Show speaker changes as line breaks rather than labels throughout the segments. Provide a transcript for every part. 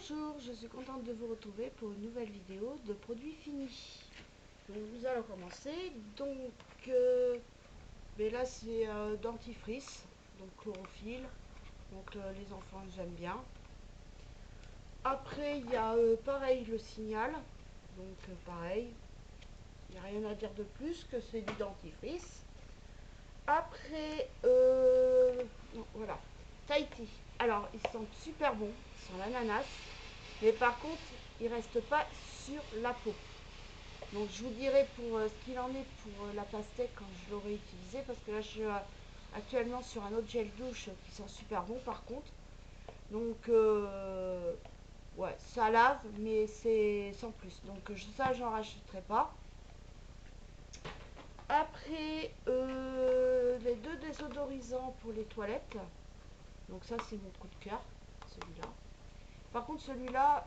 Bonjour, je suis contente de vous retrouver pour une nouvelle vidéo de produits finis. Donc nous allons commencer. Donc là c'est dentifrice, donc chlorophylle. Donc les enfants ils aiment bien. Après il y a pareil le signal. Donc pareil, il n'y a rien à dire de plus que c'est du dentifrice. Après non, voilà, Tahiti. Alors ils sentent super bons, ils sont l'ananas. Mais par contre, il ne reste pas sur la peau. Donc je vous dirai pour ce qu'il en est pour la pastèque quand je l'aurai utilisé. Parce que là je suis actuellement sur un autre gel douche qui sent super bon par contre. Donc ouais, ça lave mais c'est sans plus. Donc ça j'en rachèterai pas. Après les deux désodorisants pour les toilettes. Donc ça c'est mon coup de cœur, celui-là. Par contre celui-là,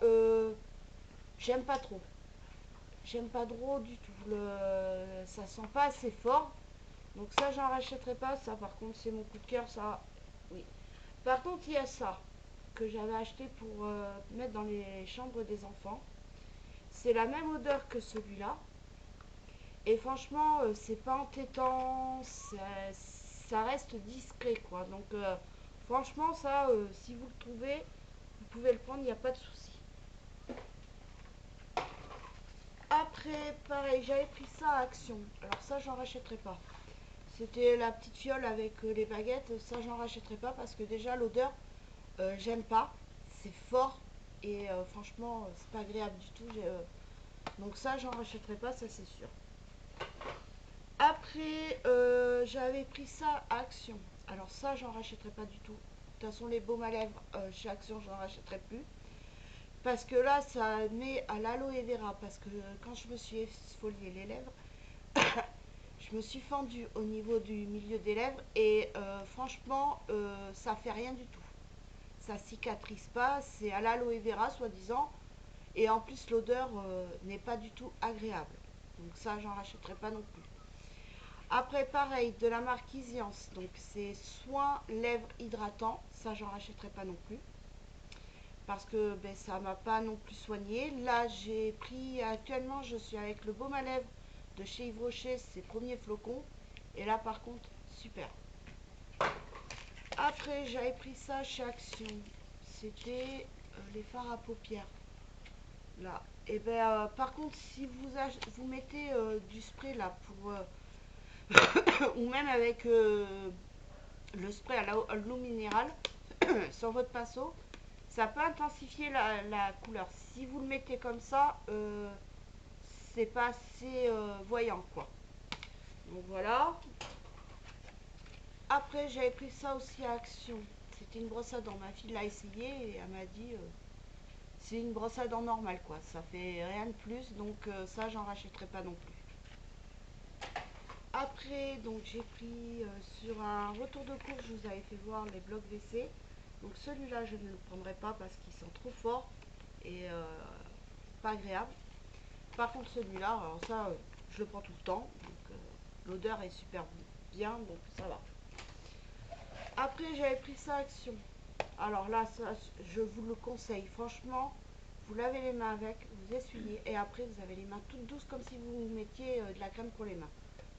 j'aime pas trop. J'aime pas trop du tout. Ça sent pas assez fort. Donc ça, j'en rachèterai pas. Ça, par contre, c'est mon coup de cœur. Ça, oui. Par contre, il y a ça que j'avais acheté pour mettre dans les chambres des enfants. C'est la même odeur que celui-là. Et franchement, c'est pas entêtant. Ça reste discret, quoi. Donc, franchement, ça, si vous le trouvez, vous pouvez le prendre. Il n'y a pas de souci. Après, pareil, j'avais pris ça à Action. Alors ça, j'en rachèterai pas. C'était la petite fiole avec les baguettes. Ça, j'en rachèterai pas parce que déjà, l'odeur, j'aime pas. C'est fort et franchement, c'est pas agréable du tout. Donc ça, j'en rachèterai pas, ça c'est sûr. Après, j'avais pris ça à Action. Alors ça, j'en rachèterai pas du tout. De toute façon, les baumes à lèvres, chez Action, j'en rachèterai plus. Parce que là, ça met à l'aloe vera. Parce que quand je me suis exfolié les lèvres, je me suis fendue au niveau du milieu des lèvres et franchement, ça fait rien du tout. Ça cicatrise pas, c'est à l'aloe vera soi-disant. Et en plus, l'odeur n'est pas du tout agréable. Donc ça, j'en rachèterai pas non plus. Après, pareil, de la marque Isiance. Donc c'est soin lèvres hydratants. Ça, j'en rachèterai pas non plus. Parce que ben, ça m'a pas non plus soigné. Là, j'ai pris, actuellement, je suis avec le baume à lèvres de chez Yves Rocher, ses premiers flocons. Et là, par contre, super. Après, j'avais pris ça chez Action. C'était les fards à paupières. Là. Et ben, par contre, si vous mettez du spray là pour ou même avec le spray à l'eau minérale sur votre pinceau, ça peut intensifier la couleur. Si vous le mettez comme ça, c'est pas assez voyant quoi. Donc voilà. Après, j'avais pris ça aussi à Action. C'était une brosse à dents. Ma fille l'a essayé et elle m'a dit c'est une brosse à dents normale quoi. Ça fait rien de plus. Donc ça, j'en rachèterai pas non plus. Après, donc j'ai pris sur un retour de course, je vous avais fait voir les blocs WC. Donc celui-là, je ne le prendrai pas parce qu'il sent trop fort et pas agréable. Par contre, celui-là, alors ça, je le prends tout le temps. Donc l'odeur est super bien, donc ça va. Après, j'avais pris ça Action. Alors là, ça, je vous le conseille. Franchement, vous lavez les mains avec, vous essuyez et après, vous avez les mains toutes douces comme si vous mettiez de la crème pour les mains.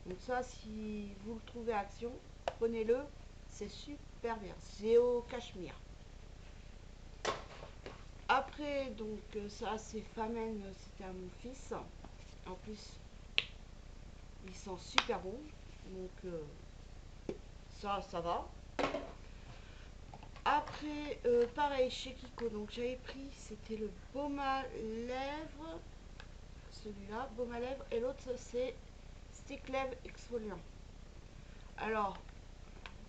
Donc ça, si vous le trouvez à Action, prenez-le. C'est super bien. C'est au cachemire. Après, donc ça, c'est Famenne. C'était à mon fils. En plus, il sent super bon. Donc ça va. Après, pareil, chez Kiko, donc j'avais pris, c'était le baume à lèvres, celui-là, baume à lèvres, et l'autre c'est stick lèvres exfoliant. Alors,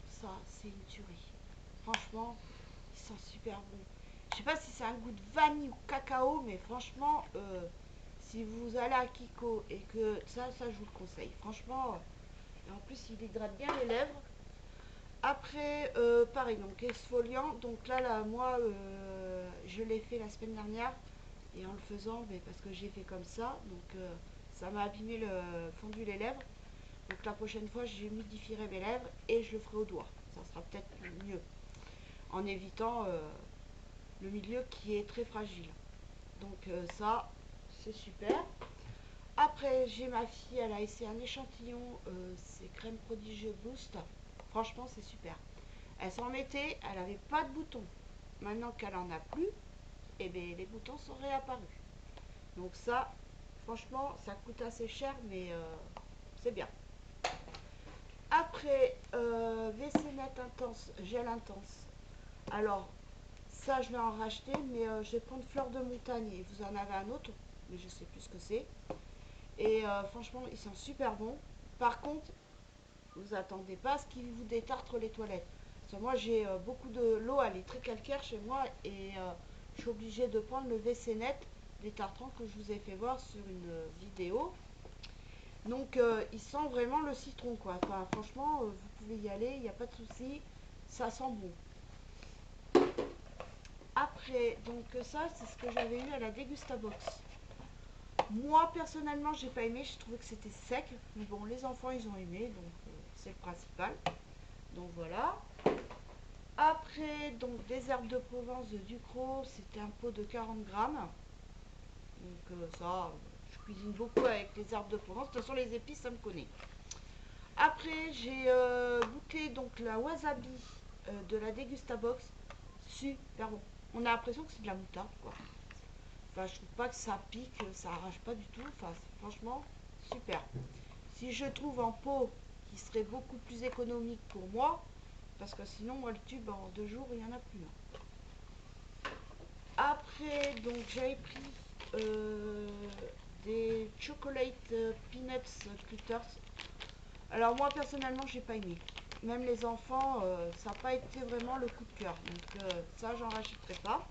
ça, c'est une tuerie. Franchement, il sent super bon. Je sais pas si c'est un goût de vanille ou cacao, mais franchement, si vous allez à Kiko et que ça, je vous le conseille. Franchement, et en plus, il hydrate bien les lèvres. Après, pareil, donc exfoliant. Donc là moi, je l'ai fait la semaine dernière. Et en le faisant, mais parce que j'ai fait comme ça, donc ça m'a abîmé le fondu les lèvres. Donc la prochaine fois, j'humidifierai mes lèvres et je le ferai au doigt. Ça sera peut-être mieux. En évitant le milieu qui est très fragile. Donc ça, c'est super. Après, j'ai ma fille, elle a essayé un échantillon, c'est crème prodigieux boost. Franchement, c'est super. Elle s'en mettait, elle n'avait pas de boutons. Maintenant qu'elle en a plus, et bien les boutons sont réapparus. Donc ça, franchement, ça coûte assez cher, mais c'est bien. Après, WC Net intense, gel intense. Alors, ça, je vais en racheter, mais je vais prendre Fleur de Montagne. Et vous en avez un autre, mais je sais plus ce que c'est. Et franchement, ils sont super bons. Par contre, vous attendez pas à ce qu'ils vous détartrent les toilettes. Parce que moi, j'ai beaucoup de l'eau, elle est très calcaire chez moi. Et je suis obligée de prendre le WC Net détartrant que je vous ai fait voir sur une vidéo. Donc, il sent vraiment le citron, quoi. Enfin, franchement, vous pouvez y aller, il n'y a pas de souci. Ça sent bon. Après, donc ça, c'est ce que j'avais eu à la Dégustabox. Moi, personnellement, j'ai pas aimé. J'ai trouvé que c'était sec. Mais bon, les enfants, ils ont aimé. Donc, c'est le principal. Donc, voilà. Après, donc, des herbes de Provence de Ducros. C'était un pot de 40 grammes. Donc, ça, je cuisine beaucoup avec les herbes de Provence. De toute façon, les épices, ça me connaît. Après, j'ai goûté donc la wasabi de la Dégustabox. Super bon. On a l'impression que c'est de la moutarde, quoi. Enfin, je trouve pas que ça pique, ça arrache pas du tout. Enfin, franchement, super. Si je trouve en pot qui serait beaucoup plus économique pour moi, parce que sinon, moi, le tube, en 2 jours, il n'y en a plus. Après, donc, j'avais pris des chocolate peanuts critters. Alors, moi, personnellement, j'ai pas aimé. Même les enfants, ça n'a pas été vraiment le coup de cœur. Donc, ça, j'en rachèterai pas.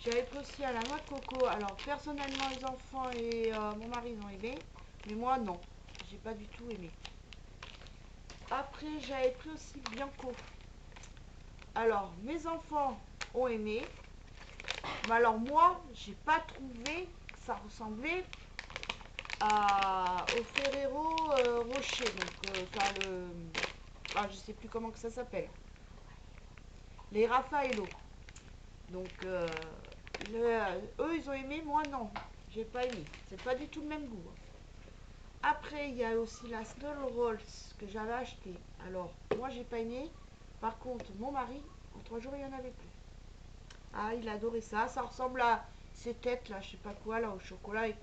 J'avais pris aussi à la noix de coco. Alors personnellement les enfants et mon mari ils ont aimé, mais moi non, j'ai pas du tout aimé. Après j'avais pris aussi Bianco. Alors mes enfants ont aimé, mais alors moi j'ai pas trouvé que ça ressemblait au Ferrero Rocher. Donc je sais plus comment que ça s'appelle. Les Raffaello. Donc eux ils ont aimé, moi non, j'ai pas aimé. C'est pas du tout le même goût. Après il y a aussi la Snow Rolls que j'avais acheté. Alors moi j'ai pas aimé. Par contre mon mari, en 3 jours il y en avait plus. Ah il a adoré ça. Ça ressemble à ces têtes là, je sais pas quoi là au chocolat avec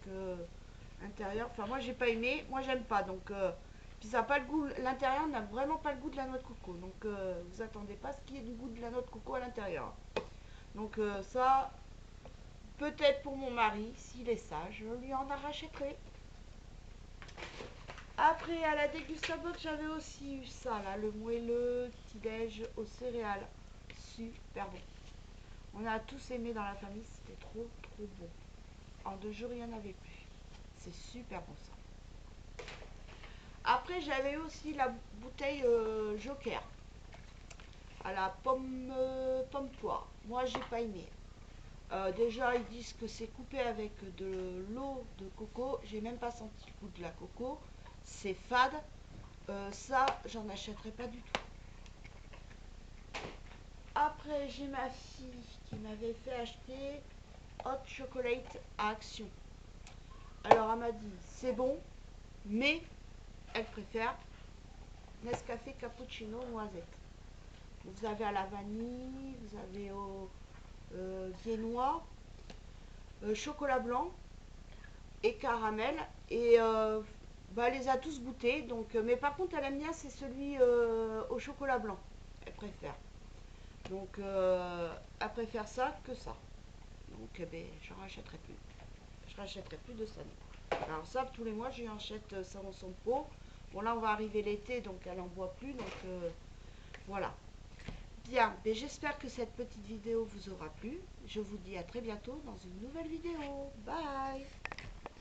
l'intérieur. Enfin moi j'ai pas aimé, moi j'aime pas. Donc puis ça n'a pas le goût. L'intérieur n'a vraiment pas le goût de la noix de coco. Donc vous attendez pas ce qu'il y ait du goût de la noix de coco à l'intérieur. Donc ça, peut-être pour mon mari, s'il est sage, je lui en rachèterai. Après, à la Dégustabox, j'avais aussi eu ça, là, le moelleux petit-déj aux céréales. Super bon. On a tous aimé dans la famille, c'était trop, trop bon. En 2 jours, il n'y en avait plus. C'est super bon ça. Après, j'avais eu aussi la bouteille Joker à la pomme poire. Moi, j'ai pas aimé. Déjà, ils disent que c'est coupé avec de l'eau de coco. J'ai même pas senti le goût de la coco. C'est fade. Ça, j'en achèterai pas du tout. Après, j'ai ma fille qui m'avait fait acheter Hot Chocolate à Action. Alors, elle m'a dit, c'est bon, mais elle préfère Nescafé Cappuccino Noisette. Vous avez à la vanille, vous avez au viennois, chocolat blanc et caramel. Et elle les a tous goûtés. Donc, mais par contre, elle aime bien, c'est celui au chocolat blanc. Elle préfère. Donc, elle préfère ça que ça. Donc, j'en rachèterai plus. Je rachèterai plus de ça. Alors ça, tous les mois, je lui achète ça dans son pot. Bon, là, on va arriver l'été, donc elle n'en boit plus. Donc, voilà. Bien, j'espère que cette petite vidéo vous aura plu. Je vous dis à très bientôt dans une nouvelle vidéo. Bye!